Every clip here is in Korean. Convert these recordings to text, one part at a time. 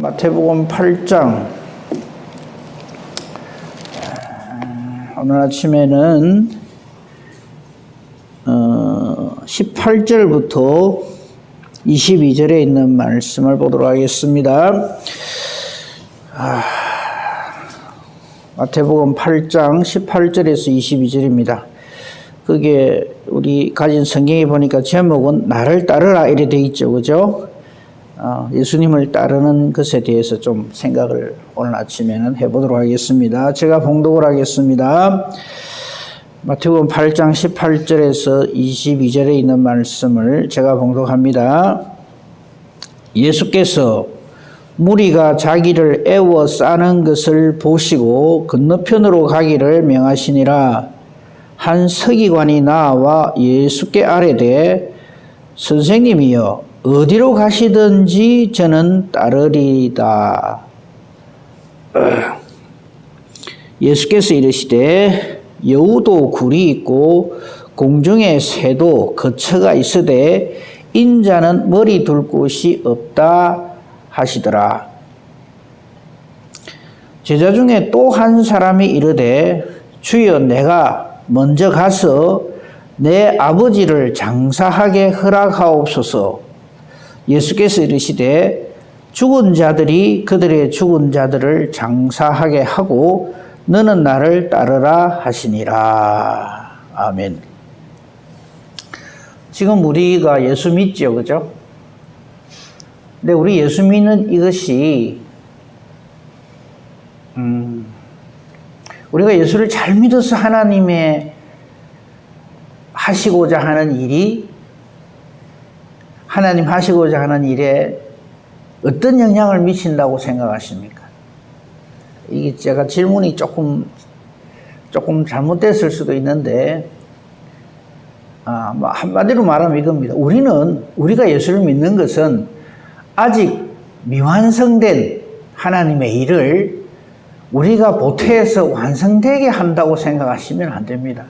마태복음 8장 오늘 아침에는 18절부터 22절에 있는 말씀을 보도록 하겠습니다. 마태복음 8장 18절에서 22절입니다. 그게 우리 가진 성경에 보니까 제목은 나를 따르라 이래 돼 있죠. 그죠? 예수님을 따르는 것에 대해서 좀 생각을 오늘 아침에는 해보도록 하겠습니다. 제가 봉독을 하겠습니다. 마태복음 8장 18절에서 22절에 있는 말씀을 제가 봉독합니다. 예수께서 무리가 자기를 애워 싸는 것을 보시고 건너편으로 가기를 명하시니라. 한 서기관이 나와 예수께 아뢰되 선생님이여 어디로 가시든지 저는 따르리이다. 예수께서 이르시되 여우도 굴이 있고 공중에 새도 거처가 있으되 인자는 머리 둘 곳이 없다 하시더라. 제자 중에 또 한 사람이 이르되 주여 내가 먼저 가서 내 아버지를 장사하게 허락하옵소서. 예수께서 이르시되 죽은 자들이 그들의 죽은 자들을 장사하게 하고 너는 나를 따르라 하시니라. 아멘. 지금 우리가 예수 믿죠, 그죠? 근데 우리 예수 믿는 이것이 우리가 예수를 잘 믿어서 하나님의 하시고자 하는 일이 하나님 하시고자 하는 일에 어떤 영향을 미친다고 생각하십니까? 이게 제가 질문이 조금 잘못됐을 수도 있는데, 한마디로 말하면 이겁니다. 우리가 예수를 믿는 것은 아직 미완성된 하나님의 일을 우리가 보태서 완성되게 한다고 생각하시면 안 됩니다.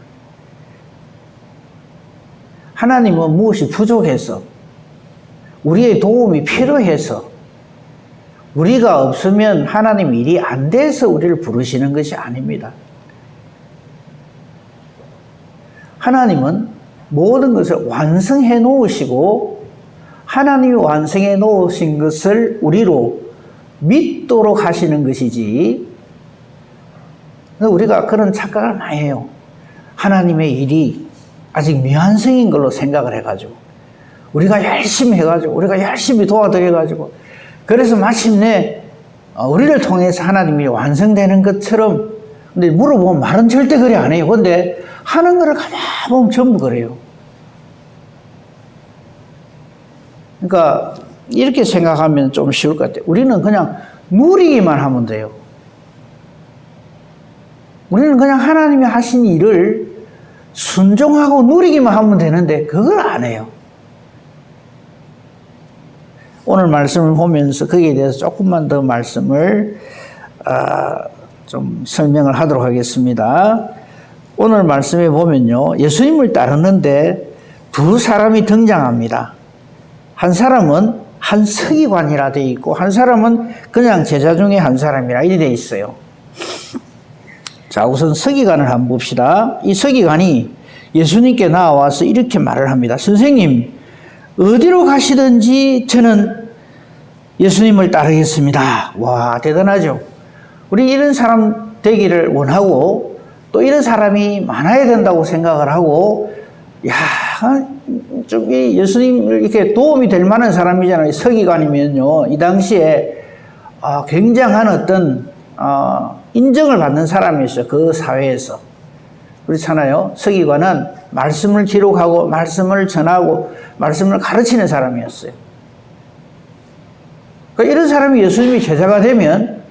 하나님은 무엇이 부족해서 우리의 도움이 필요해서 우리가 없으면 하나님 일이 안 돼서 우리를 부르시는 것이 아닙니다. 하나님은 모든 것을 완성해 놓으시고 하나님이 완성해 놓으신 것을 우리로 믿도록 하시는 것이지, 우리가 그런 착각을 많이 해요. 하나님의 일이 아직 미완성인 걸로 생각을 해가지고 우리가 열심히 해가지고 우리가 열심히 도와드려가지고 그래서 마침내 우리를 통해서 하나님이 완성되는 것처럼, 근데 물어보면 말은 절대 그래 안 해요. 근데 하는 거를 가만 보면 전부 그래요. 그러니까 이렇게 생각하면 좀 쉬울 것 같아요. 우리는 그냥 누리기만 하면 돼요. 우리는 그냥 하나님이 하신 일을 순종하고 누리기만 하면 되는데 그걸 안 해요. 오늘 말씀을 보면서 거기에 대해서 조금만 더 말씀을 좀 설명을 하도록 하겠습니다. 오늘 말씀에 보면요, 예수님을 따르는데 두 사람이 등장합니다. 한 사람은 한 서기관이라 되어 있고 한 사람은 그냥 제자 중에 한 사람이라 이렇게 되어 있어요. 자, 우선 서기관을 한번 봅시다. 이 서기관이 예수님께 나와서 이렇게 말을 합니다. 선생님, 어디로 가시든지 저는 예수님을 따르겠습니다. 와, 대단하죠? 우리 이런 사람 되기를 원하고 또 이런 사람이 많아야 된다고 생각을 하고, 저기 예수님을 이렇게 도움이 될 만한 사람이잖아요. 서기관이면요. 이 당시에 굉장한 어떤 인정을 받는 사람이었어요. 그 사회에서. 그렇잖아요. 서기관은 말씀을 기록하고 말씀을 전하고 말씀을 가르치는 사람이었어요. 그러니까 이런 사람이 예수님이 제자가 되면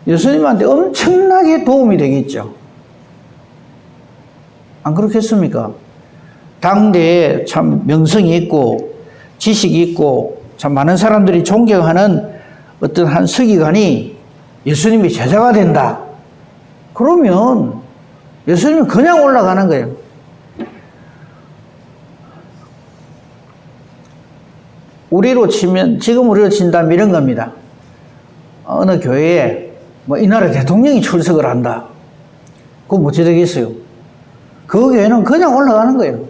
예수님한테 엄청나게 도움이 되겠죠. 안 그렇겠습니까? 당대에 참 명성이 있고 지식이 있고 참 많은 사람들이 존경하는 어떤 한 서기관이 예수님이 제자가 된다. 그러면 예수님은 그냥 올라가는 거예요. 우리로 치면, 지금 우리로 친다면 이런 겁니다. 어느 교회에 뭐 이 나라 대통령이 출석을 한다. 그거 어찌 되겠어요? 그 교회는 그냥 올라가는 거예요.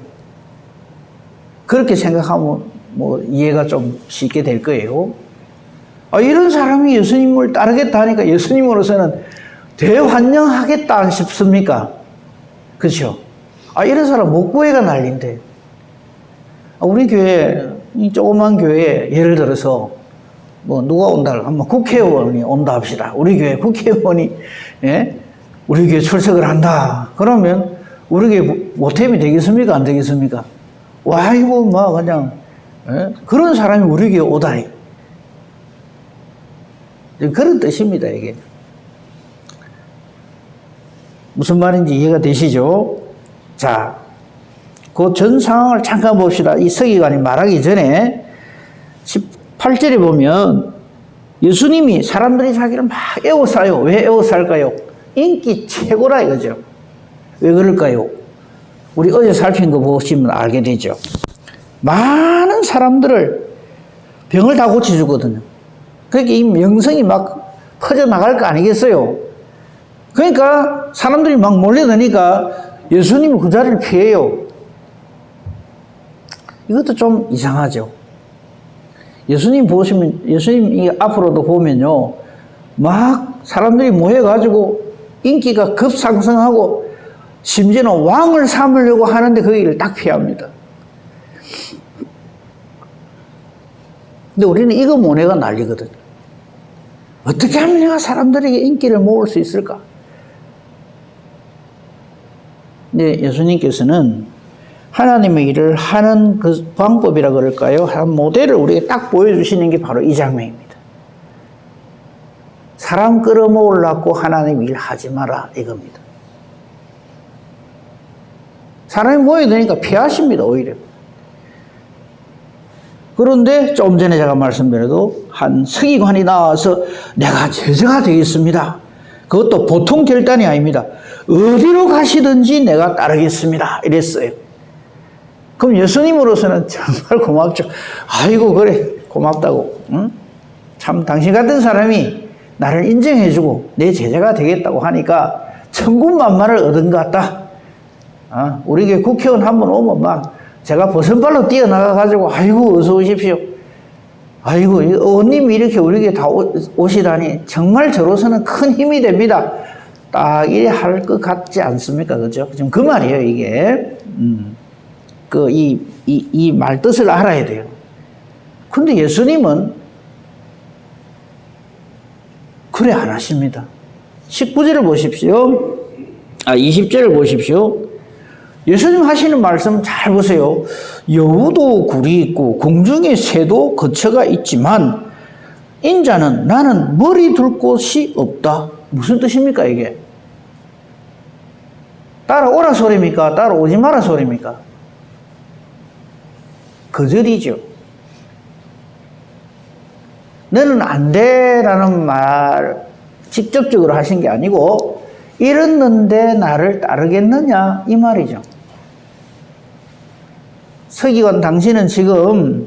그렇게 생각하면 뭐 이해가 좀 쉽게 될 거예요. 이런 사람이 예수님을 따르겠다 하니까 예수님으로서는 대환영하겠다 싶습니까? 그렇죠? 이런 사람 못 구해가 난리인데. 우리 교회, 이 조그만 교회에 예를 들어서 뭐 누가 온다 하면 국회의원이 온다 합시다. 우리 교회 국회의원이 우리 교회 출석을 한다. 그러면 우리 교회 모템이 되겠습니까? 안 되겠습니까? 와 이거 뭐 그냥 그런 사람이 우리 교회 오다. 그런 뜻입니다. 이게 무슨 말인지 이해가 되시죠? 자, 그 전 상황을 잠깐 봅시다. 이 서기관이 말하기 전에 18절에 보면 예수님이 사람들이 자기를 막 에워싸요. 왜 에워쌀까요? 인기 최고라 이거죠. 왜 그럴까요? 우리 어제 살핀 거 보시면 알게 되죠. 많은 사람들을 병을 다 고쳐주거든요. 그러니까 이 명성이 막 퍼져나갈 거 아니겠어요? 그러니까 사람들이 막 몰려드니까 예수님은 그 자리를 피해요. 이것도 좀 이상하죠. 예수님 보시면, 예수님 이 앞으로도 보면요, 막 사람들이 모여가지고 인기가 급상승하고 심지어는 왕을 삼으려고 하는데 그 일을 딱 피합니다. 근데 우리는 이거 모내가 난리거든요. 어떻게 하면 내가 사람들에게 인기를 모을 수 있을까? 근데 예수님께서는 하나님의 일을 하는 그 방법이라 그럴까요? 한 모델을 우리에게 딱 보여주시는 게 바로 이 장면입니다. 사람 끌어모으려고 하나님 일 하지 마라 이겁니다. 사람이 모여드니까 피하십니다. 오히려. 그런데 좀 전에 제가 말씀드려도 한 서기관이 나와서 내가 제자가 되겠습니다. 그것도 보통 결단이 아닙니다. 어디로 가시든지 내가 따르겠습니다. 이랬어요. 그럼 예수님으로서는 정말 고맙죠. 아이고 그래 고맙다고. 응? 참 당신 같은 사람이 나를 인정해주고 내 제자가 되겠다고 하니까 천군만마를 얻은 것 같다. 우리 교회 국회의원 한 번 오면 막 제가 버선발로 뛰어나가가지고 아이고 어서 오십시오. 아이고 의원님이 이렇게 우리 교회 다 오시다니 정말 저로서는 큰 힘이 됩니다. 딱 이래 할 것 같지 않습니까? 그죠? 지금 그 말이에요 이게. 이 말 뜻을 알아야 돼요. 근데 예수님은 그래 안 하십니다. 19절을 보십시오. 20절을 보십시오. 예수님 하시는 말씀 잘 보세요. 여우도 굴이 있고 공중에 새도 거처가 있지만 인자는 나는 머리 둘 곳이 없다. 무슨 뜻입니까 이게? 따라오라 소리입니까? 따라오지 마라 소리입니까? 거절이죠. 너는 안 돼라는 말 직접적으로 하신 게 아니고 이랬는데 나를 따르겠느냐 이 말이죠. 서기관 당신은 지금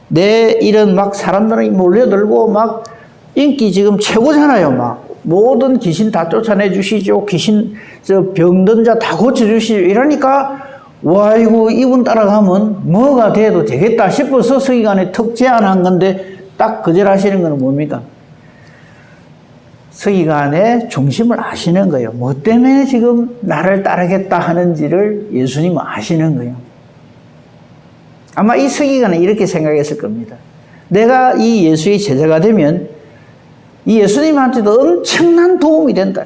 내 이런 막 사람들이 몰려들고 막 인기 지금 최고잖아요. 막 모든 귀신 다 쫓아내 주시죠. 귀신 병든 자 다 고쳐 주시죠. 이러니까 와 이거 이분 따라가면 뭐가 돼도 되겠다 싶어서 서기관이 턱 제안한 건데 딱 거절하시는 건 뭡니까? 서기관의 중심을 아시는 거예요. 뭐 때문에 지금 나를 따르겠다 하는지를 예수님은 아시는 거예요. 아마 이 서기관은 이렇게 생각했을 겁니다. 내가 이 예수의 제자가 되면 이 예수님한테도 엄청난 도움이 된다.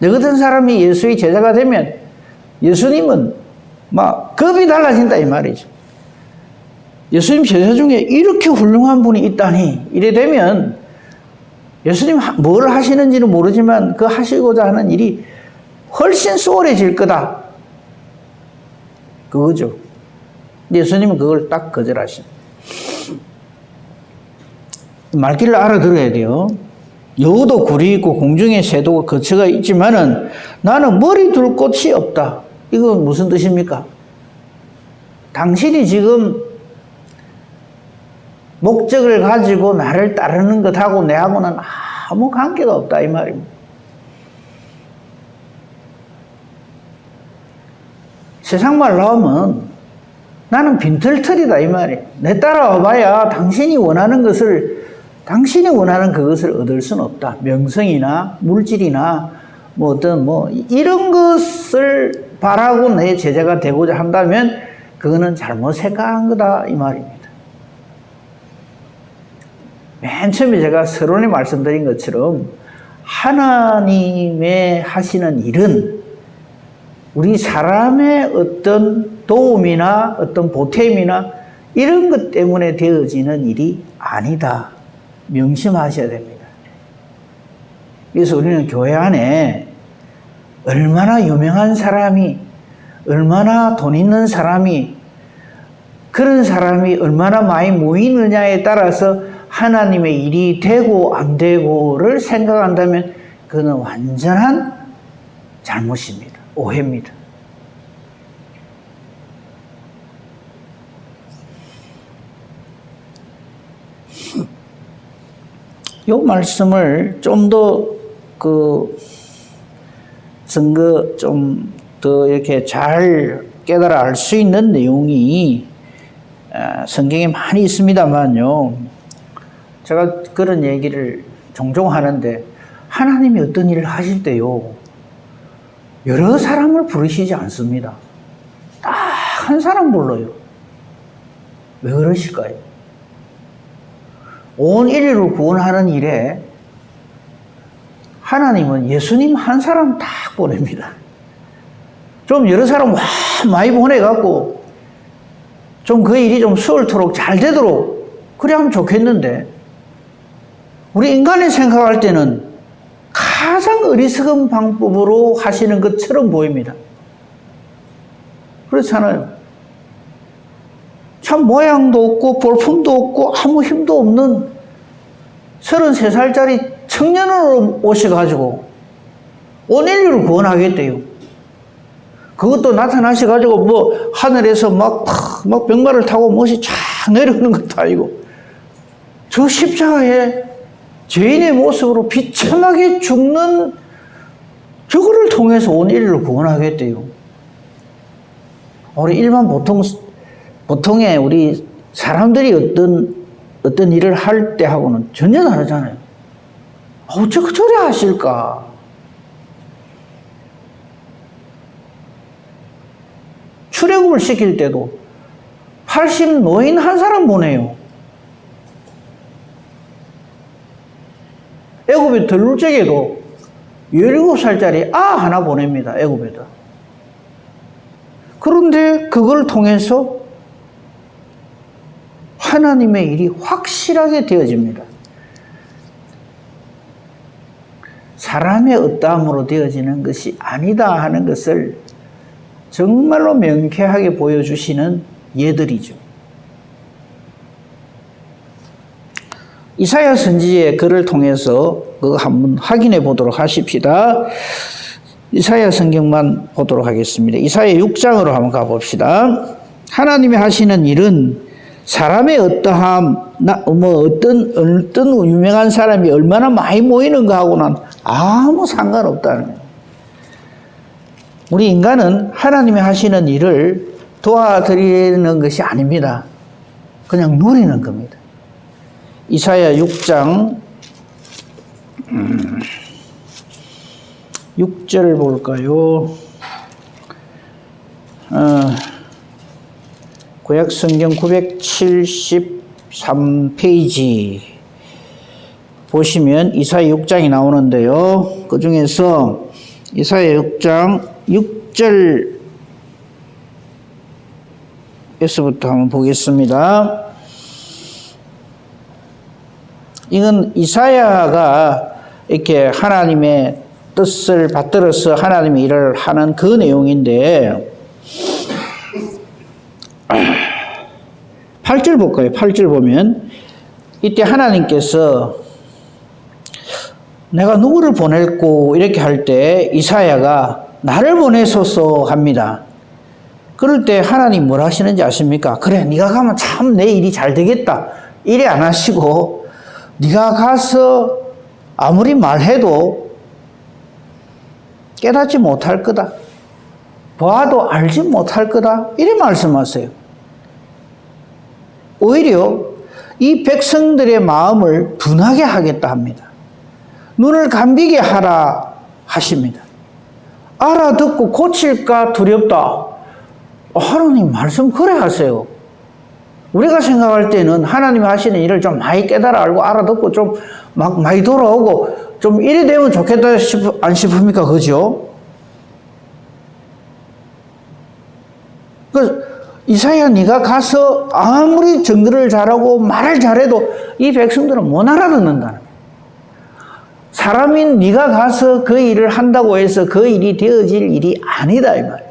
너 같은 사람이 예수의 제자가 되면 예수님은 막 급이 달라진다 이 말이죠. 예수님 제자 중에 이렇게 훌륭한 분이 있다니 이래 되면 예수님 뭘 하시는지는 모르지만 그 하시고자 하는 일이 훨씬 수월해질 거다. 그거죠. 예수님은 그걸 딱 거절하십니다. 말귀를 알아들어야 돼요. 여우도 굴이 있고 공중에 새도 거처가 있지만은 나는 머리 둘 곳이 없다. 이건 무슨 뜻입니까? 당신이 지금 목적을 가지고 나를 따르는 것하고 내하고는 아무 관계가 없다 이 말입니다. 세상 말로 하면 나는 빈털털이다 이 말이에요. 내 따라와 봐야 당신이 원하는 그것을 얻을 수는 없다. 명성이나 물질이나 이런 것을 바라고 내 제자가 되고자 한다면 그거는 잘못 생각한 거다 이 말입니다. 맨 처음에 제가 서론에 말씀드린 것처럼 하나님의 하시는 일은 우리 사람의 어떤 도움이나 어떤 보탬이나 이런 것 때문에 되어지는 일이 아니다. 명심하셔야 됩니다. 그래서 우리는 교회 안에 얼마나 유명한 사람이, 얼마나 돈 있는 사람이, 그런 사람이 얼마나 많이 모이느냐에 따라서 하나님의 일이 되고 안 되고를 생각한다면 그는 완전한 잘못입니다. 오해입니다. 이 말씀을 좀 더 이렇게 잘 깨달아 알 수 있는 내용이 성경에 많이 있습니다만요. 제가 그런 얘기를 종종 하는데 하나님이 어떤 일을 하실 때요. 여러 사람을 부르시지 않습니다. 딱 한 사람 불러요. 왜 그러실까요? 온 인류를 구원하는 일에 하나님은 예수님 한 사람 딱 보냅니다. 좀 여러 사람 많이 보내갖고 좀 그 일이 좀 수월토록 잘 되도록 그래 하면 좋겠는데 우리 인간이 생각할 때는 가장 어리석은 방법으로 하시는 것처럼 보입니다. 그렇잖아요. 참 모양도 없고 볼품도 없고 아무 힘도 없는 33살짜리 청년으로 오셔가지고 온 인류를 구원하겠대요. 그것도 나타나셔가지고 하늘에서 막 병마를 타고 못이 쫙 내려오는 것도 아니고 저 십자가에 죄인의 모습으로 비참하게 죽는 저거를 통해서 온 인류를 구원하겠대요. 우리 일반 보통의 우리 사람들이 어떤 일을 할 때하고는 전혀 다르잖아요. 어떻게 저래 하실까? 출애굽을 시킬 때도 80 노인 한 사람 보내요. 애굽에 들어올 적에도 17살짜리 하나 보냅니다. 애굽에다. 그런데 그걸 통해서 하나님의 일이 확실하게 되어집니다. 사람의 어떠함으로 되어지는 것이 아니다 하는 것을 정말로 명쾌하게 보여주시는 예들이죠. 이사야 선지의 글을 통해서 그거 한번 확인해 보도록 하십시다. 이사야 성경만 보도록 하겠습니다. 이사야 6장으로 한번 가봅시다. 하나님이 하시는 일은 사람의 어떠함, 어떤 유명한 사람이 얼마나 많이 모이는가 하고는 아무 상관없다는 거예요. 우리 인간은 하나님이 하시는 일을 도와드리는 것이 아닙니다. 그냥 누리는 겁니다. 이사야 6장 6절을 볼까요? 구약성경 973페이지 보시면 이사야 6장이 나오는데요. 그 중에서 이사야 6장 6절에서부터 한번 보겠습니다. 이건 이사야가 이렇게 하나님의 뜻을 받들어서 하나님의 일을 하는 그 내용인데 8절 볼까요? 8절 보면 이때 하나님께서 내가 누구를 보낼고 이렇게 할 때 이사야가 나를 보내소서 합니다. 그럴 때 하나님 뭘 하시는지 아십니까? 그래 네가 가면 참 내 일이 잘 되겠다. 이래 안 하시고 네가 가서 아무리 말해도 깨닫지 못할 거다. 봐도 알지 못할 거다. 이래 말씀하세요. 오히려 이 백성들의 마음을 둔하게 하겠다 합니다. 눈을 감기게 하라 하십니다. 알아듣고 고칠까 두렵다. 하나님 말씀 그래 하세요. 우리가 생각할 때는 하나님이 하시는 일을 좀 많이 깨달아 알고 알아듣고 좀 막 많이 돌아오고 좀 이래 되면 좋겠다 안 싶습니까? 그죠? 이사야 네가 가서 아무리 정글을 잘하고 말을 잘해도 이 백성들은 못 알아듣는다는. 사람인 네가 가서 그 일을 한다고 해서 그 일이 되어질 일이 아니다 이 말이에요.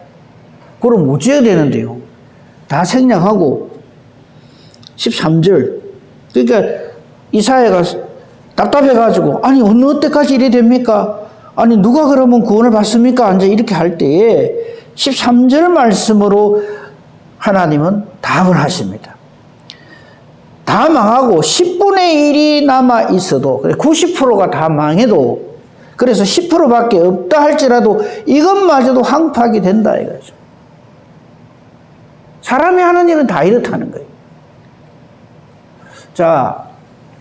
그럼 못 지어야 되는데요. 다 생략하고 13절 그러니까 이사야가 답답해가지고 아니 어느 때까지 이래 됩니까? 아니 누가 그러면 구원을 받습니까? 이제 이렇게 할 때에 13절 말씀으로 하나님은 답을 하십니다. 다 망하고 10분의 1이 남아 있어도 90%가 다 망해도 그래서 10%밖에 없다 할지라도 이것마저도 황폐하게 된다 이거죠. 사람이 하는 일은 다 이렇다는 거예요. 자,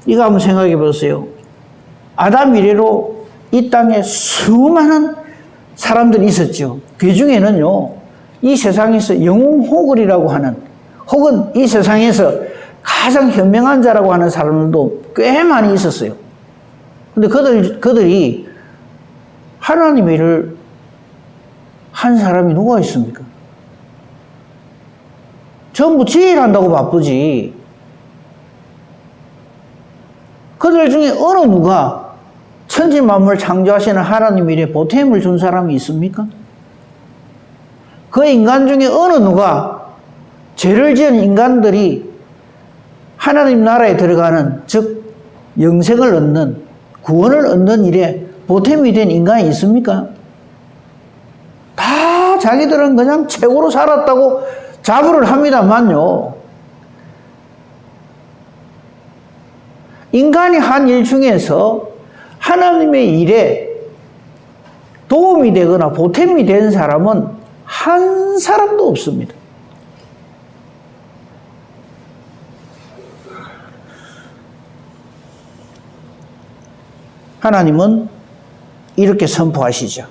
이거 한번 생각해 보세요. 아담 이래로 이 땅에 수많은 사람들이 있었죠. 그 중에는요, 이 세상에서 영웅호글이라고 하는, 혹은 이 세상에서 가장 현명한 자라고 하는 사람들도 꽤 많이 있었어요. 근데 그들이 하나님의 일을 한 사람이 누가 있습니까? 전부 지 일 한다고 바쁘지. 그들 중에 어느 누가 천지 만물 창조하시는 하나님 일에 보탬을 준 사람이 있습니까? 그 인간 중에 어느 누가 죄를 지은 인간들이 하나님 나라에 들어가는 즉 영생을 얻는 구원을 얻는 일에 보탬이 된 인간이 있습니까? 다 자기들은 그냥 최고로 살았다고 자부를 합니다만요. 인간이 한 일 중에서 하나님의 일에 도움이 되거나 보탬이 된 사람은 한 사람도 없습니다. 하나님은 이렇게 선포하시죠.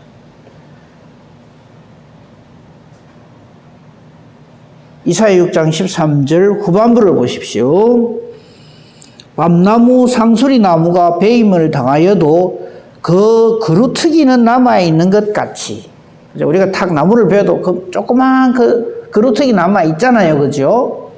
이사야 6장 13절 후반부를 보십시오. 밤나무 상수리 나무가 배임을 당하여도 그 그루트기는 남아있는 것 같이. 우리가 탁 나무를 베어도 그 조그만 그 그루트기 남아있잖아요. 그죠?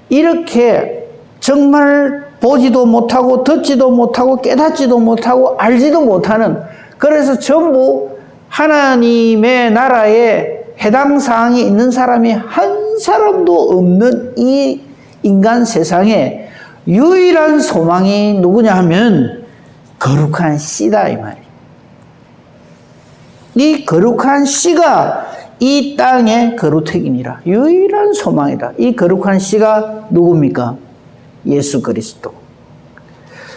이렇게 정말 보지도 못하고 듣지도 못하고 깨닫지도 못하고 알지도 못하는 그래서 전부 하나님의 나라에 해당 사항이 있는 사람이 한 사람도 없는 이 인간 세상에 유일한 소망이 누구냐 하면 거룩한 씨다 이 말이에요. 이 거룩한 씨가 이 땅의 거룩택이니라. 유일한 소망이다. 이 거룩한 씨가 누굽니까? 예수 그리스도.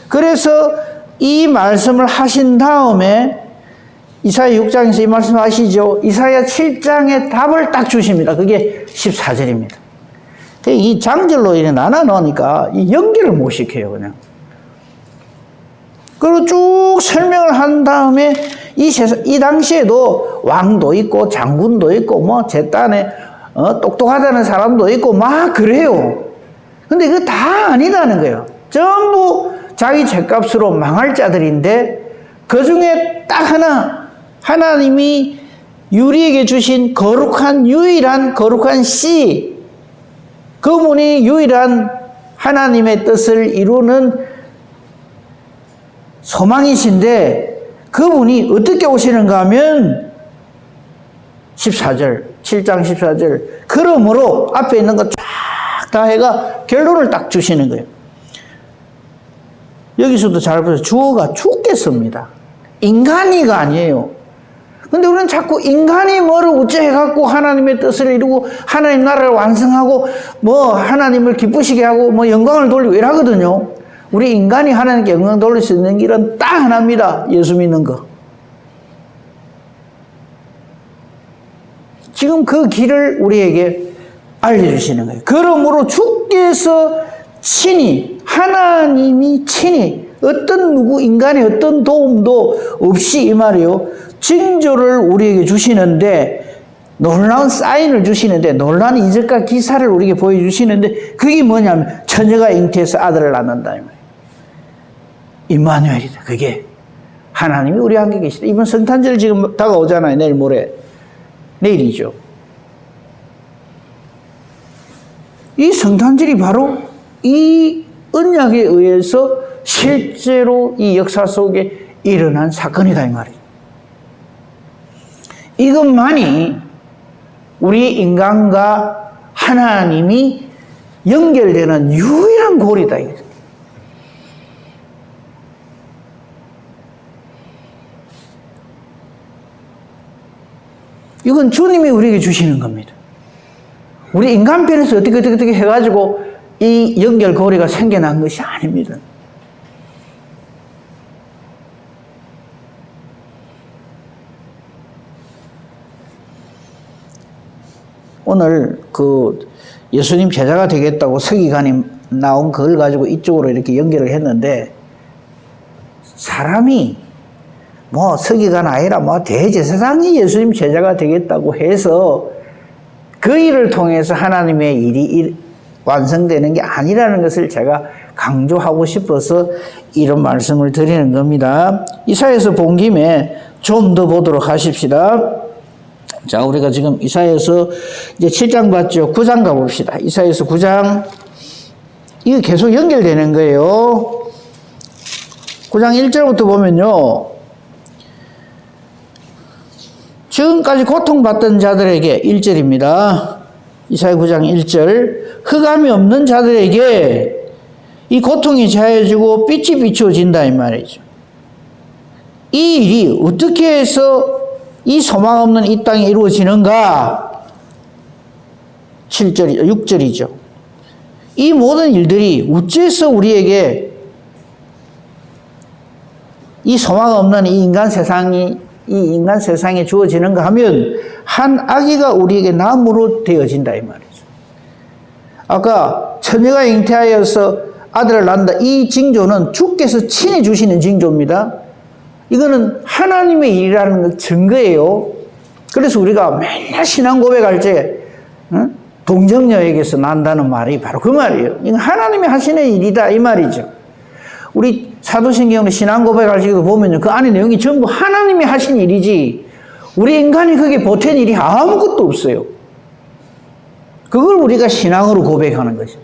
그래서 이 말씀을 하신 다음에 이사야 6장에서 이 말씀 하시죠. 이사야 7장의 답을 딱 주십니다. 그게 14절입니다. 이 장절로 이렇게 나눠 놓으니까 이 연결을 못 시켜요, 그냥. 그리고 쭉 설명을 한 다음에 이 당시에도 왕도 있고 장군도 있고 뭐 제 딴에 똑똑하다는 사람도 있고 막 그래요. 근데 그거 다 아니다는 거예요. 전부 자기 죗값으로 망할 자들인데 그 중에 딱 하나 하나님이 유리에게 주신 거룩한 유일한 거룩한 씨 그분이 유일한 하나님의 뜻을 이루는 소망이신데 그분이 어떻게 오시는가 하면 14절 7장 14절 그러므로 앞에 있는 거 쫙 다 해가 결론을 딱 주시는 거예요. 여기서도 잘 보세요. 주어가 죽겠습니다. 인간이가 아니에요. 근데 우리는 자꾸 인간이 뭐를 우째해갖고 하나님의 뜻을 이루고 하나님 나라를 완성하고 뭐 하나님을 기쁘시게 하고 뭐 영광을 돌리고 이러거든요. 우리 인간이 하나님께 영광 돌릴 수 있는 길은 딱 하나입니다. 예수 믿는 거. 지금 그 길을 우리에게 알려주시는 거예요. 그러므로 주께서 친히, 하나님이 친히 어떤 누구 인간의 어떤 도움도 없이 이 말이요, 징조를 우리에게 주시는데, 놀라운 사인을 주시는데, 놀라운 이적과 기사를 우리에게 보여주시는데, 그게 뭐냐면 처녀가 잉태해서 아들을 낳는다 이 말이에요. 임마누엘이다. 그게 하나님이 우리와 함께 계시다. 이번 성탄절 지금 다가오잖아요. 내일 모레. 내일이죠. 이 성탄절이 바로 이 언약에 의해서 실제로 이 역사 속에 일어난 사건이다 이 말이에요. 이것만이 우리 인간과 하나님이 연결되는 유일한 고리다. 이건 주님이 우리에게 주시는 겁니다. 우리 인간편에서 어떻게 해가지고 이 연결고리가 생겨난 것이 아닙니다. 오늘 그 예수님 제자가 되겠다고 서기관이 나온 그걸 가지고 이쪽으로 이렇게 연결을 했는데, 사람이 뭐 서기관 아니라 뭐 대제사장이 예수님 제자가 되겠다고 해서 그 일을 통해서 하나님의 일이 완성되는 게 아니라는 것을 제가 강조하고 싶어서 이런 말씀을 드리는 겁니다. 이사야에서 본 김에 좀 더 보도록 하십시다. 자, 우리가 지금 이사야에서 이제 7장 봤죠. 9장 가봅시다. 이사야에서 9장. 이거 계속 연결되는 거예요. 9장 1절부터 보면요. 지금까지 고통받던 자들에게 1절입니다. 이사야 9장 1절. 흑암이 없는 자들에게 이 고통이 자해지고 빛이 비추어진다 이 말이죠. 이 일이 어떻게 해서 이 소망 없는 이 땅에 이루어지는가? 6절이죠. 이 모든 일들이 어째서 우리에게 이 소망 없는 이 인간 세상에 주어지는가 하면 한 아기가 우리에게 남으로 되어진다 이 말이죠. 아까 처녀가 잉태하여서 아들을 낳는다. 이 징조는 주께서 친히 주시는 징조입니다. 이거는 하나님의 일이라는 증거예요. 그래서 우리가 맨날 신앙 고백할 때 동정녀에게서 난다는 말이 바로 그 말이에요. 이건 하나님이 하시는 일이다 이 말이죠. 우리 사도신경의 신앙 고백할 때도 보면요, 그 안에 내용이 전부 하나님이 하신 일이지 우리 인간이 거기에 보탠 일이 아무것도 없어요. 그걸 우리가 신앙으로 고백하는 거죠.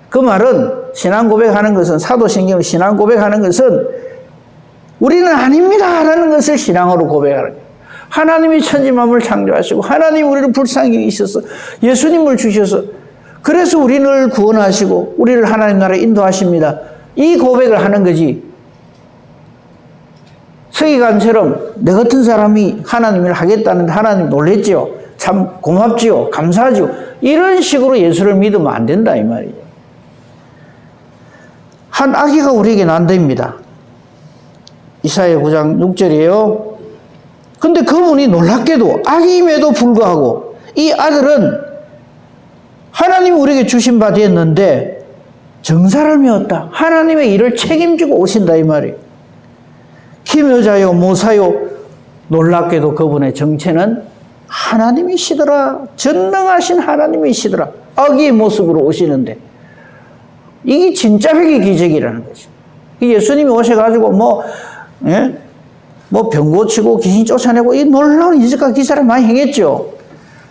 그 말은 신앙 고백하는 것은, 사도신경의 신앙 고백하는 것은 우리는 아닙니다 라는 것을 신앙으로 고백하는 거예요. 하나님이 천지만물을 창조하시고 하나님이 우리를 불쌍히 여기셔서 예수님을 주셔서 그래서 우리를 구원하시고 우리를 하나님 나라에 인도하십니다. 이 고백을 하는 거지. 서기관처럼 내 같은 사람이 하나님을 하겠다는데 하나님 놀랬지요. 참 고맙지요. 감사하지요. 이런 식으로 예수를 믿으면 안 된다 이 말이죠. 한 아기가 우리에게 난답니다. 이사야 9장 6절이에요. 근데 그분이 놀랍게도 아기임에도 불구하고 이 아들은 하나님이 우리에게 주신 바 되었는데 정사람이었다. 하나님의 일을 책임지고 오신다 이 말이에요. 기묘자요 모사요. 놀랍게도 그분의 정체는 하나님이시더라. 전능하신 하나님이시더라. 아기의 모습으로 오시는데 이게 진짜 회개 기적이라는 거죠. 예수님이 오셔가지고 뭐 병 고치고 귀신 쫓아내고 이 놀라운 이적과 기사를 많이 행했죠.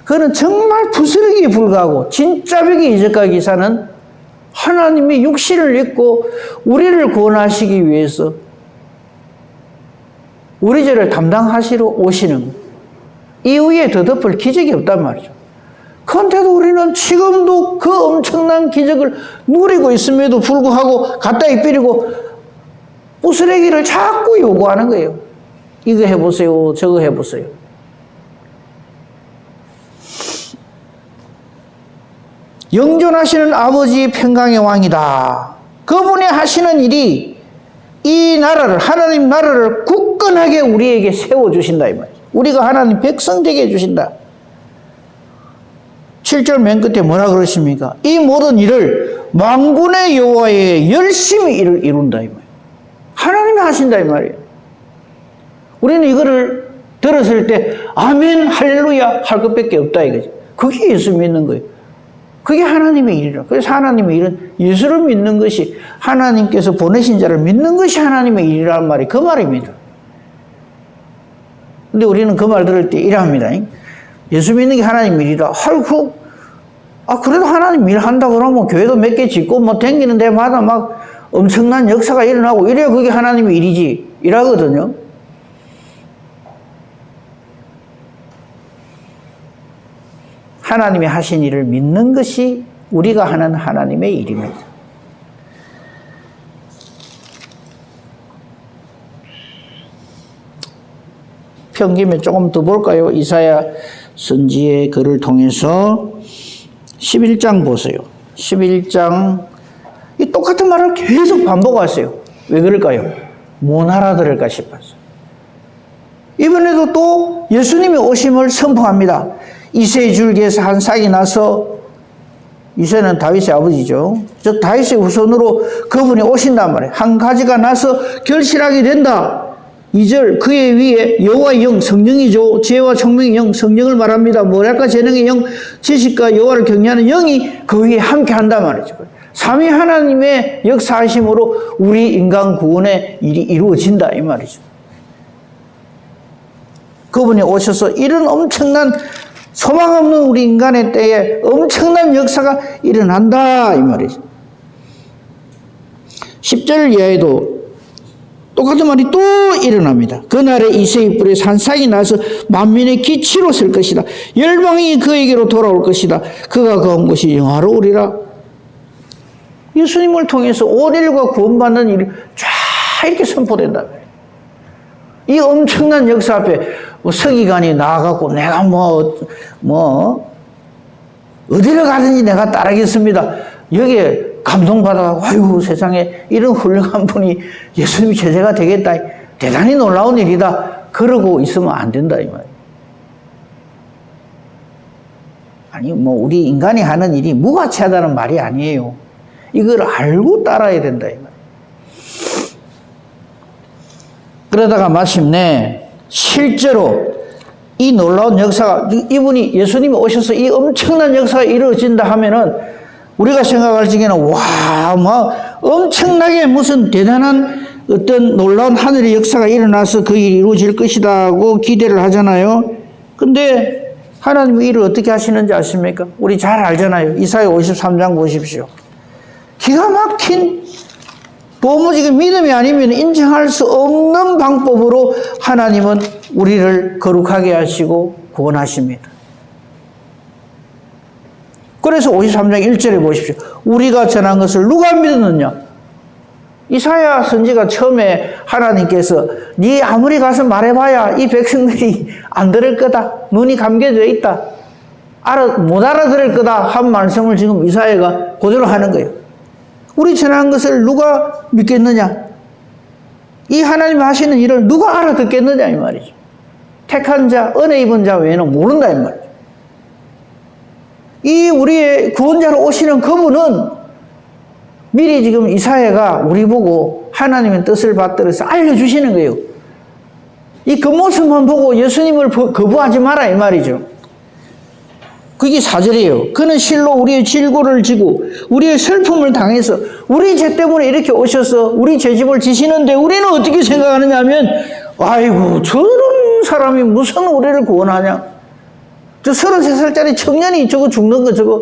그거는 정말 부스러기에 불과하고 진짜 벽의 이적과 기사는 하나님이 육신을 입고 우리를 구원하시기 위해서 우리 죄를 담당하시러 오시는 이후에 더 덮을 기적이 없단 말이죠. 그런데도 우리는 지금도 그 엄청난 기적을 누리고 있음에도 불구하고 갖다 입히려고 부스러기를 자꾸 요구하는 거예요. 이거 해보세요, 저거 해보세요. 영존하시는 아버지 평강의 왕이다. 그분이 하시는 일이 이 나라를, 하나님 나라를 굳건하게 우리에게 세워주신다 이 말이에요. 우리가 하나님 백성 되게 해주신다. 7절 맨 끝에 뭐라 그러십니까? 이 모든 일을 만군의 여호와의 열심히 이룬다 이 말이에요. 하나님이 하신다 이 말이에요. 우리는 이거를 들었을 때 아멘 할렐루야 할 것밖에 없다 이거지. 그게 예수 믿는 거예요. 그게 하나님의 일이라. 그래서 하나님의 일은 예수를 믿는 것이, 하나님께서 보내신 자를 믿는 것이 하나님의 일이라는 말이 그 말입니다. 근데 우리는 그 말 들을 때 이래합니다. 예수 믿는 게 하나님의 일이라. 아이고, 그래도 하나님 일 한다 그러면 교회도 몇 개 짓고 뭐 댕기는 데마다 막 엄청난 역사가 일어나고 이래야 그게 하나님의 일이지. 이라거든요. 하나님이 하신 일을 믿는 것이 우리가 하는 하나님의 일입니다. 평김에 조금 더 볼까요? 이사야 선지의 글을 통해서 11장 보세요. 11장 이 똑같은 말을 계속 반복하세요. 왜 그럴까요? 못 알아들을까 싶어서. 이번에도 또 예수님이 오심을 선포합니다. 이새의 줄기에서 한 싹이 나서, 이새는 다윗의 아버지죠. 즉 다윗의 후손으로 그분이 오신단 말이에요. 한 가지가 나서 결실하게 된다. 2절 그의 위에 여호와의 영 성령이죠. 지혜와 총명의 영 성령을 말합니다. 모략과 재능의 영 지식과 여호와를 경외하는 영이 그 위에 함께 한단 말이죠. 삼위 하나님의 역사하심으로 우리 인간 구원의 일이 이루어진다 이 말이죠. 그분이 오셔서 이런 엄청난 소망 없는 우리 인간의 때에 엄청난 역사가 일어난다 이 말이죠. 10절 이하에도 똑같은 말이 또 일어납니다. 그날에 이새의 뿔에 한 싹이 나서 만민의 기치로 설 것이다. 열방이 그에게로 돌아올 것이다. 그가 거한 것이 영화로우리라. 예수님을 통해서 온 인류가 구원받는 일이 쫙 이렇게 선포된다. 이 엄청난 역사 앞에 서기관이 나와갖고 내가 어디를 가든지 내가 따르겠습니다. 여기에 감동받아가지고 아이고 세상에 이런 훌륭한 분이 예수님이 제자가 되겠다. 대단히 놀라운 일이다. 그러고 있으면 안 된다 이 말이에요. 아니 우리 인간이 하는 일이 무가치하다는 말이 아니에요. 이걸 알고 따라야 된다 이 말이에요. 그러다가 마침내 실제로 이 놀라운 역사가, 이분이 예수님이 오셔서 이 엄청난 역사가 이루어진다 하면은 우리가 생각할 적에는 엄청나게 무슨 대단한 어떤 놀라운 하늘의 역사가 일어나서 그 일이 이루어질 것이다 하고 기대를 하잖아요. 근데 하나님이 일을 어떻게 하시는지 아십니까? 우리 잘 알잖아요. 이사야 53장 보십시오. 기가 막힌 도무지 믿음이 아니면 인정할 수 없는 방법으로 하나님은 우리를 거룩하게 하시고 구원하십니다. 그래서 53장 1절에 보십시오. 우리가 전한 것을 누가 믿었느냐? 이사야 선지가 처음에 하나님께서 네 아무리 가서 말해봐야 이 백성들이 안 들을 거다. 눈이 감겨져 있다. 못 알아들을 거다. 한 말씀을 지금 이사야가 그대로 하는 거예요. 우리 전한 것을 누가 믿겠느냐? 이 하나님 하시는 일을 누가 알아듣겠느냐 이 말이죠. 택한 자, 은혜 입은 자 외에는 모른다 이 말이죠. 이 우리의 구원자로 오시는 그분은 미리 지금 이사야가 우리 보고 하나님의 뜻을 받들어서 알려주시는 거예요. 이 겉모습만 보고 예수님을 거부하지 마라 이 말이죠. 그게 4절이에요. 그는 실로 우리의 질고를 지고 우리의 슬픔을 당해서 우리 죄 때문에 이렇게 오셔서 우리 죄집을 지시는데 우리는 어떻게 생각하느냐 하면 아이고 저런 사람이 무슨 우리를 구원하냐. 저 33살짜리 청년이 저거 죽는 거 저거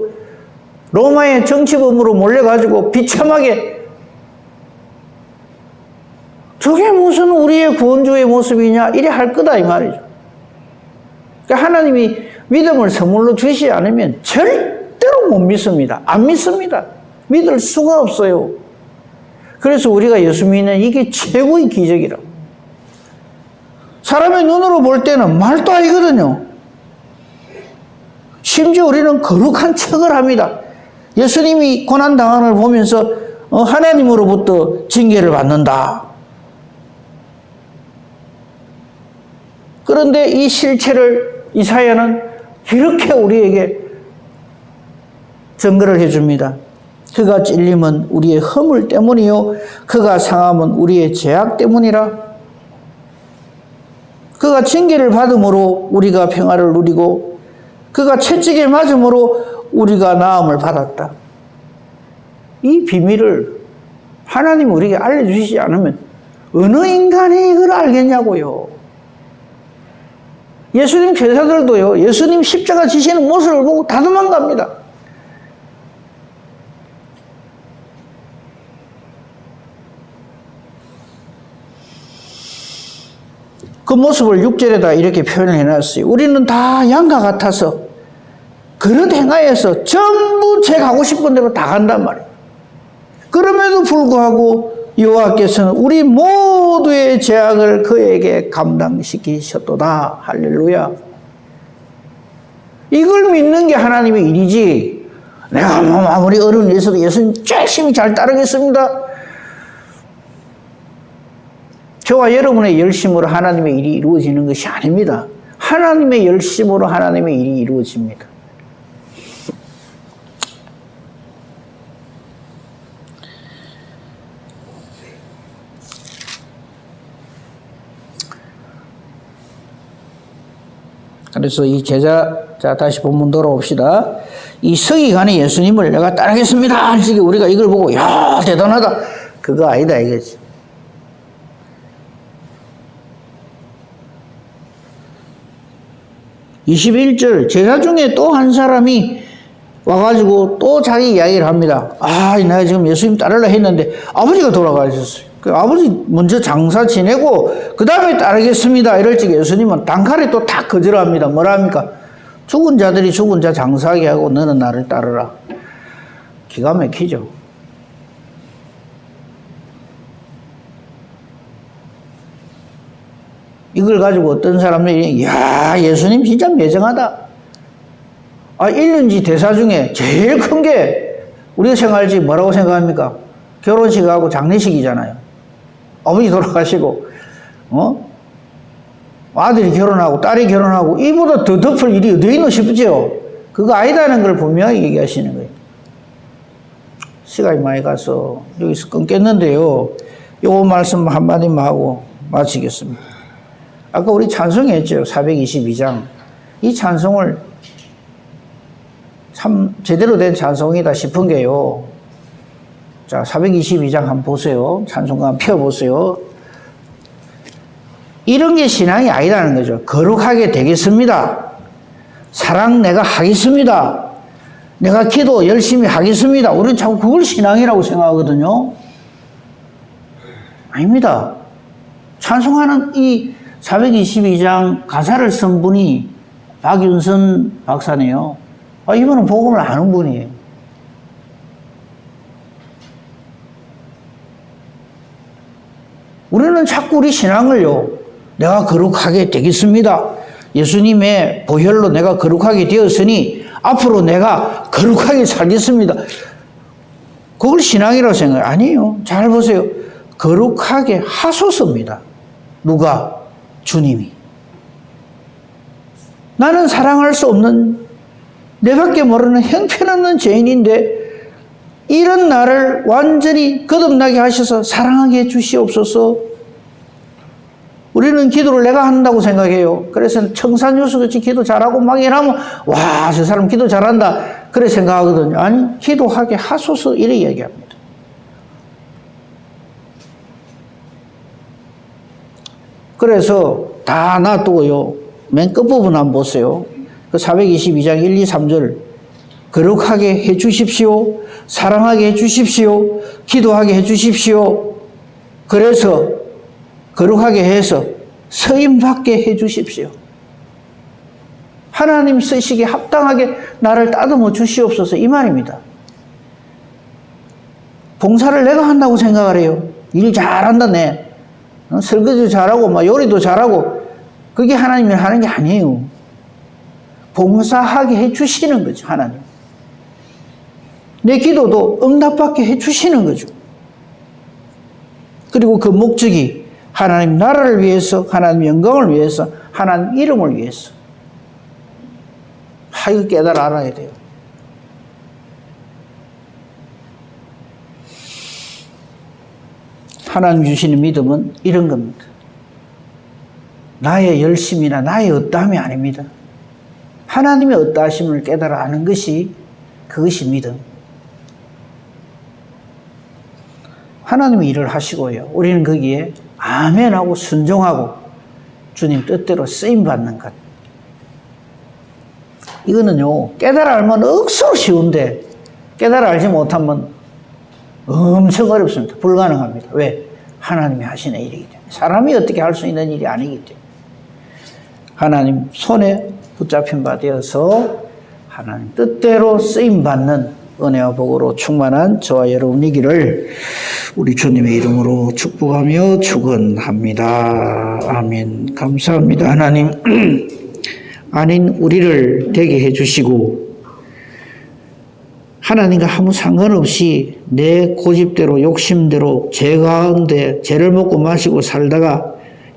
로마의 정치범으로 몰려가지고 비참하게 저게 무슨 우리의 구원주의 모습이냐 이래 할 거다 이 말이죠. 그러니까 하나님이 믿음을 선물로 주시지 않으면 절대로 못 믿습니다. 안 믿습니다. 믿을 수가 없어요. 그래서 우리가 예수 믿는 이게 최고의 기적이라고. 사람의 눈으로 볼 때는 말도 아니거든요. 심지어 우리는 거룩한 척을 합니다. 예수님이 고난당하는 걸 보면서 하나님으로부터 징계를 받는다. 그런데 이 실체를 이사야는 이렇게 우리에게 증거를 해줍니다. 그가 찔림은 우리의 허물 때문이요 그가 상함은 우리의 죄악 때문이라. 그가 징계를 받음으로 우리가 평화를 누리고 그가 채찍에 맞음으로 우리가 나음을 받았다. 이 비밀을 하나님이 우리에게 알려주시지 않으면 어느 인간이 이걸 알겠냐고요. 예수님 제자들도요, 예수님 십자가 지시는 모습을 보고 다 도망갑니다. 그 모습을 6절에다 이렇게 표현을 해놨어요. 우리는 다 양과 같아서 그릇 행하여서 전부 제 가고 싶은 대로 다 간단 말이에요. 그럼에도 불구하고 여호와께서는 우리 모두의 죄악을 그에게 감당시키셨도다. 할렐루야. 이걸 믿는 게 하나님의 일이지, 내가 아무리 어려운 일에서도 예수님 열심히 잘 따르겠습니다, 저와 여러분의 열심으로 하나님의 일이 이루어지는 것이 아닙니다. 하나님의 열심으로 하나님의 일이 이루어집니다. 그래서 이 제자, 자, 다시 본문 돌아옵시다. 이 서기관이 예수님을 내가 따르겠습니다 할 적에 우리가 이걸 보고, 야, 대단하다. 그거 아니다, 이거지. (21절) 제자 중에 또 한 사람이 와가지고 또 자기 이야기를 합니다. 아, 내가 지금 예수님 따르려 했는데 아버지가 돌아가셨어요. 그 아버지 먼저 장사 지내고 그 다음에 따르겠습니다 이럴 적에 예수님은 단칼에 또 다 거절합니다. 뭐라 합니까? 죽은 자들이 죽은 자 장사하게 하고 너는 나를 따르라. 기가 막히죠. 이걸 가지고 어떤 사람들이, 야, 예수님 진짜 매정하다. 아, 1년지 대사 중에 제일 큰 게 우리가 생각할지 뭐라고 생각합니까? 결혼식하고 장례식이잖아요. 아버지 돌아가시고, 아들이 결혼하고 딸이 결혼하고 이보다 더 덮을 일이 어디 있노 싶죠? 그거 아니다는 걸 분명히 얘기하시는 거예요. 시간이 많이 가서 여기서 끊겠는데요. 요 말씀 한마디만 하고 마치겠습니다. 아까 우리 찬송했죠. 422장. 이 찬송을 참 제대로 된 찬송이다 싶은 게요. 자, 422장 한번 보세요. 찬송가 한번 펴보세요. 이런 게 신앙이 아니라는 거죠. 거룩하게 되겠습니다. 사랑 내가 하겠습니다. 내가 기도 열심히 하겠습니다. 우리는 자꾸 그걸 신앙이라고 생각하거든요. 아닙니다. 찬송하는 이 422장 가사를 쓴 분이 박윤선 박사네요. 아, 이분은 복음을 아는 분이에요. 우리는 자꾸 우리 신앙을요, 내가 거룩하게 되겠습니다. 예수님의 보혈로 내가 거룩하게 되었으니 앞으로 내가 거룩하게 살겠습니다. 그걸 신앙이라고 생각해요. 아니에요. 잘 보세요. 거룩하게 하소서입니다. 누가? 주님이. 나는 사랑할 수 없는, 내밖에 모르는 형편없는 죄인인데 이런 나를 완전히 거듭나게 하셔서 사랑하게 해 주시옵소서. 우리는 기도를 내가 한다고 생각해요. 그래서 청산유수같이 기도 잘하고 막 이러면, 와, 저 사람 기도 잘한다, 그래 생각하거든요. 아니, 기도하게 하소서 이렇게 얘기합니다. 그래서 다 놔두고요, 맨 끝부분 한번 보세요. 그 422장 1, 2, 3절. 거룩하게 해 주십시오. 사랑하게 해 주십시오. 기도하게 해 주십시오. 그래서 거룩하게 해서 서임받게 해 주십시오. 하나님 쓰시기에 합당하게 나를 따듬어 주시옵소서, 이 말입니다. 봉사를 내가 한다고 생각을 해요. 일 잘한다, 내. 설거지도 잘하고 막 요리도 잘하고 그게 하나님이 하는 게 아니에요. 봉사하게 해주시는 거죠, 하나님. 내 기도도 응답받게 해주시는 거죠. 그리고 그 목적이 하나님 나라를 위해서, 하나님 영광을 위해서, 하나님 이름을 위해서. 이거 깨달아 알아야 돼요. 하나님 주시는 믿음은 이런 겁니다. 나의 열심이나 나의 어떠함이 아닙니다. 하나님의 어떠하심을 깨달아 아는 것이 그것이 믿음. 하나님이 일을 하시고요. 우리는 거기에 아멘하고 순종하고 주님 뜻대로 쓰임받는 것. 이거는요, 깨달아 알면 억수로 쉬운데 깨달아 알지 못하면 엄청 어렵습니다. 불가능합니다. 왜? 하나님이 하시는 일이기 때문에. 사람이 어떻게 할 수 있는 일이 아니기 때문에. 하나님 손에 붙잡힌 바 되어서 하나님 뜻대로 쓰임받는 은혜와 복으로 충만한 저와 여러분이기를 우리 주님의 이름으로 축복하며 축원합니다. 아멘. 감사합니다. 하나님 아닌 우리를 되게 해주시고 하나님과 아무 상관없이 내 고집대로 욕심대로 죄 가운데 죄를 먹고 마시고 살다가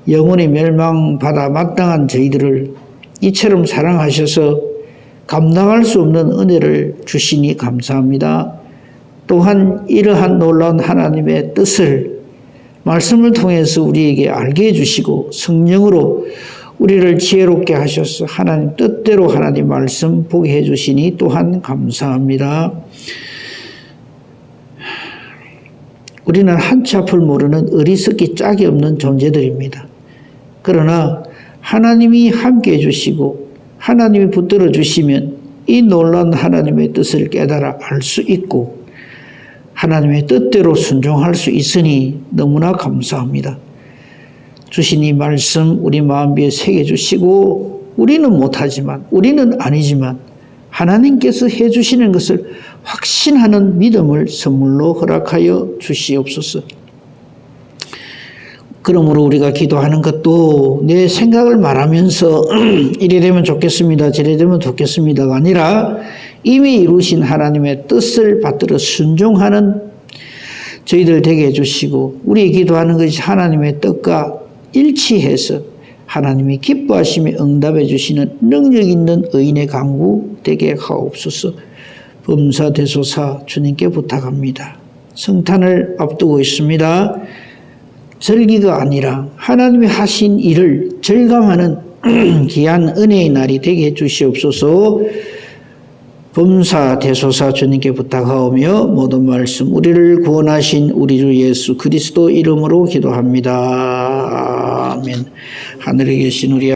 영원히 멸망받아 마땅한 저희들을 이처럼 사랑하셔서 감당할 수 없는 은혜를 주시니 감사합니다. 또한 이러한 놀라운 하나님의 뜻을 말씀을 통해서 우리에게 알게 해주시고 성령으로 우리를 지혜롭게 하셔서 하나님 뜻대로 하나님 말씀 보게 해주시니 또한 감사합니다. 우리는 한치 앞을 모르는 어리석기 짝이 없는 존재들입니다. 그러나 하나님이 함께 해주시고 하나님이 붙들어 주시면 이 놀라운 하나님의 뜻을 깨달아 알 수 있고 하나님의 뜻대로 순종할 수 있으니 너무나 감사합니다. 주신 이 말씀 우리 마음비에 새겨주시고 우리는 못하지만 우리는 아니지만 하나님께서 해주시는 것을 확신하는 믿음을 선물로 허락하여 주시옵소서. 그러므로 우리가 기도하는 것도 내 생각을 말하면서 이래 되면 좋겠습니다, 저래 되면 좋겠습니다가 아니라 이미 이루신 하나님의 뜻을 받들어 순종하는 저희들 되게 해주시고 우리 기도하는 것이 하나님의 뜻과 일치해서 하나님이 기뻐하시며 응답해 주시는 능력 있는 의인의 강구 되게 하옵소서. 범사대소사 주님께 부탁합니다. 성탄을 앞두고 있습니다. 절기가 아니라 하나님이 하신 일을 절감하는 귀한 은혜의 날이 되게 해 주시옵소서. 범사대소사 주님께 부탁하오며 모든 말씀 우리를 구원하신 우리 주 예수 그리스도 이름으로 기도합니다. 아멘. 하늘에 계신 우리